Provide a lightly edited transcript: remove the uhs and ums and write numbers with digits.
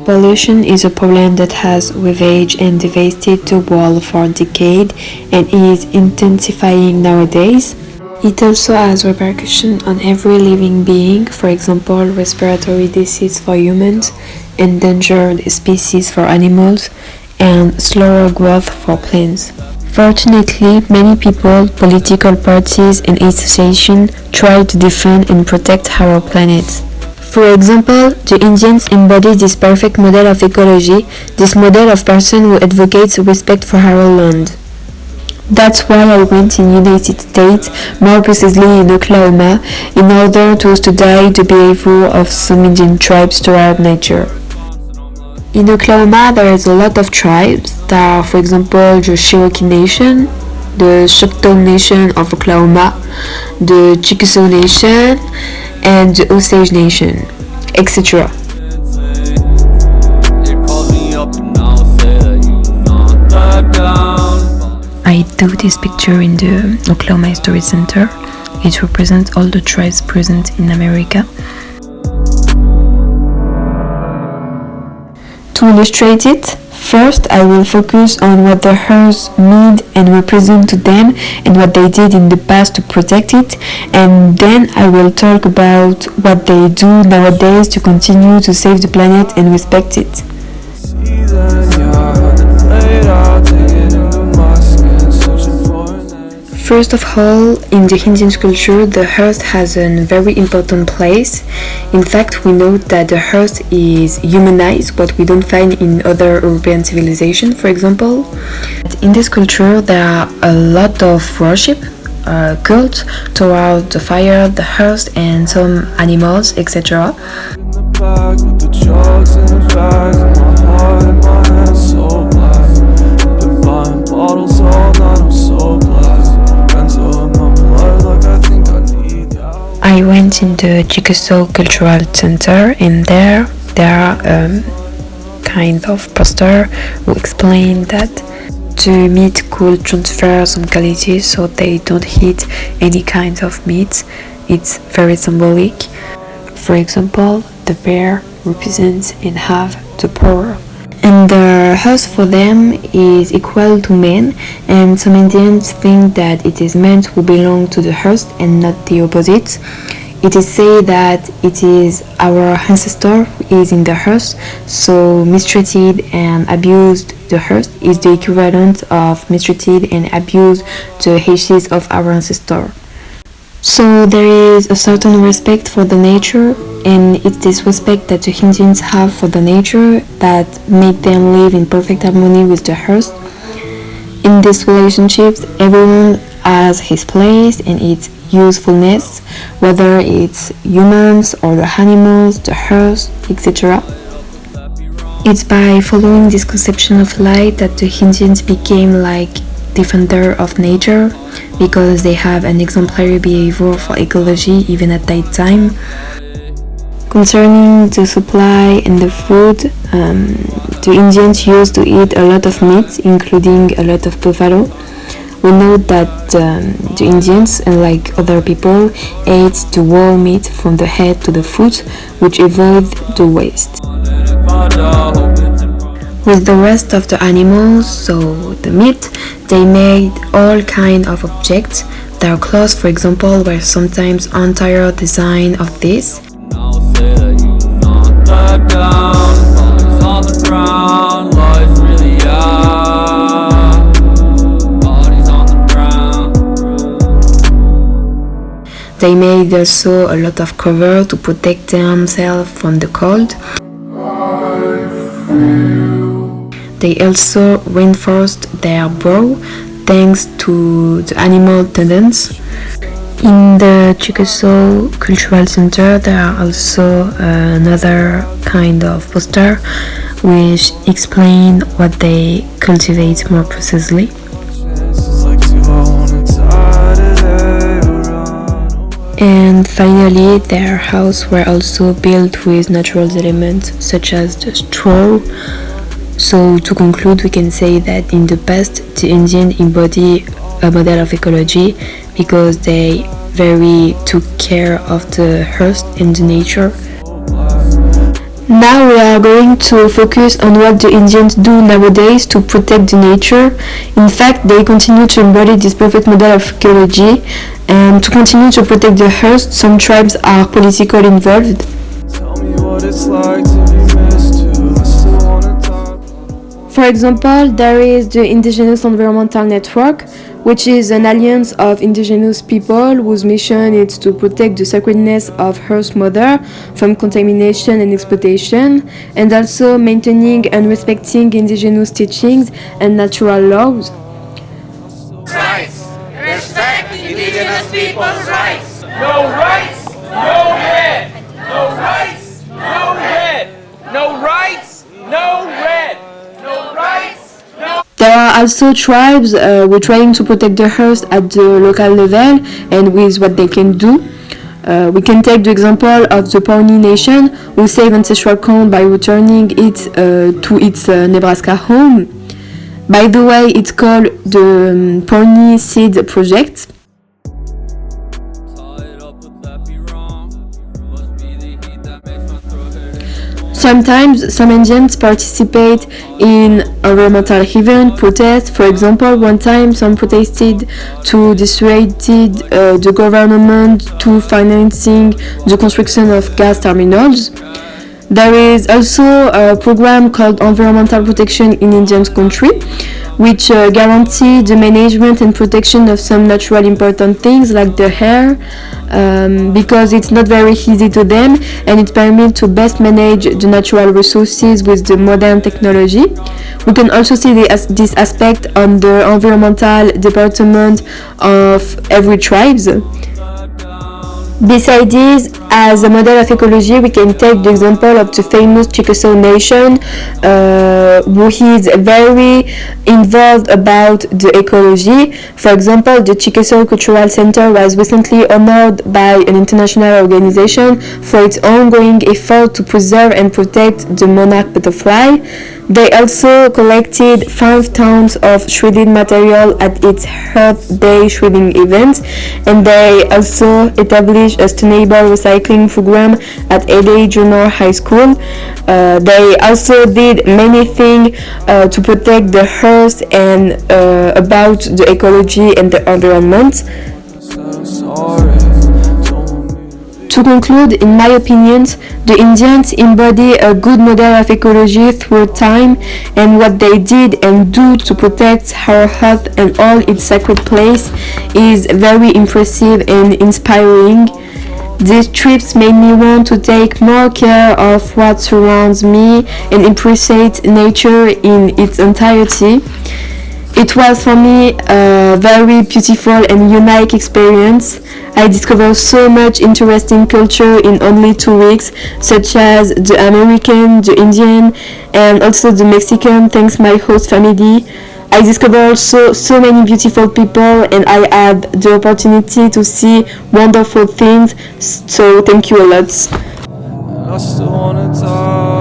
Pollution is a problem that has ravaged and devastated the world for decades and is intensifying nowadays. It also has repercussions on every living being, for example, respiratory disease for humans, endangered species for animals, and slower growth for plants. Fortunately, many people, political parties, and associations try to defend and protect our planet. For example, the Indians embody this perfect model of ecology, this model of person who advocates respect for our land. That's why I went in United States, more precisely in Oklahoma, in order to study the behavior of some Indian tribes toward nature. In Oklahoma, there is a lot of tribes. There are, for example, the Cherokee Nation, the Choctaw Nation of Oklahoma, the Chickasaw Nation, and the Osage Nation, etc. I do this picture in the Oklahoma History Center. It represents all the tribes present in America. To illustrate it, first I will focus on what the Earth means and represent to them and what they did in the past to protect it, and then I will talk about what they do nowadays to continue to save the planet and respect it. First of all, in the Indian culture, the earth has a very important place. In fact, we know that the earth is humanized, what we don't find in other European civilizations, for example. In this culture, there are a lot of worship, cult toward the fire, the earth, and some animals, etc. I went in the Chickasaw Cultural Center, and there are kind of poster who explain that the meat could transfer some qualities, so they don't eat any kind of meat. It's very symbolic. For example, the bear represents and have the power. And the house for them is equal to man, and some Indians think that it is men who belong to the earth and not the opposite. It is said that it is our ancestor who is in the earth, so mistreated and abused the earth is the equivalent of mistreated and abused the ashes of our ancestor. So there is a certain respect for the nature, and it's this respect that the Indians have for the nature that make them live in perfect harmony with the earth. In these relationships, everyone has his place and its usefulness, whether it's humans or the animals, the earth, etc. It's by following this conception of life that the Indians became like defender of nature, because they have an exemplary behavior for ecology even at that time. Concerning the supply and the food, the Indians used to eat a lot of meat, including a lot of buffalo. We know that the Indians, unlike other people, ate the whole meat from the head to the foot, which avoid the waste. With the rest of the animals, so the meat, they made all kinds of objects. Their clothes, for example, were sometimes entire design of this. They made also a lot of cover to protect themselves from the cold. They also reinforced their brow thanks to the animal tendons. In the Chickasaw Cultural Center, there are also another kind of poster which explain what they cultivate more precisely. And finally, their houses were also built with natural elements such as the straw. So to conclude, we can say that in the past, the Indians embody a model of ecology because they very took care of the earth and the nature. Now we are going to focus on what the Indians do nowadays to protect the nature. In fact, they continue to embody this perfect model of ecology, and to continue to protect the earth, some tribes are politically involved. Tell me what it's like to be missed too. I still wanna talk. For example, there is the Indigenous Environmental Network, which is an alliance of indigenous people whose mission is to protect the sacredness of Earth Mother from contamination and exploitation, and also maintaining and respecting indigenous teachings and natural laws. Rights. Respect indigenous people's rights. No rights, no red. No rights, no red. No rights, no red. No rights, no. There are also tribes who are trying to protect the earth at the local level and with what they can do. We can take the example of the Pawnee Nation, who save ancestral corn by returning it to its Nebraska home. By the way, it's called the Pawnee Seed Project. Sometimes some Indians participate in environmental events, protests. For example, one time some protested to dissuade the government to financing the construction of gas terminals. There is also a program called Environmental Protection in Indian Country, which guarantees the management and protection of some natural important things like the air, because it's not very easy to them, and it permits to best manage the natural resources with the modern technology. We can also see this aspect on the environmental department of every tribe. Besides this, as a model of ecology, we can take the example of the famous Chickasaw Nation, who is very involved about the ecology. For example, the Chickasaw Cultural Center was recently honored by an international organization for its ongoing effort to preserve and protect the monarch butterfly. They also collected 5 tons of shredded material at its Earth Day shredding event, and they also established a sustainable recycling program at LA Junior High School. They also did many things to protect the earth and about the ecology and the environment. So sorry. To conclude, in my opinion, the Indians embody a good model of ecology through time, and what they did and do to protect our earth and all its sacred place is very impressive and inspiring. These trips made me want to take more care of what surrounds me and appreciate nature in its entirety. It was for me a very beautiful and unique experience. I discovered so much interesting culture in only 2 weeks, such as the American, the Indian, and also the Mexican, thanks my host family. I discovered so many beautiful people, and I had the opportunity to see wonderful things, so thank you a lot. I still wanna talk.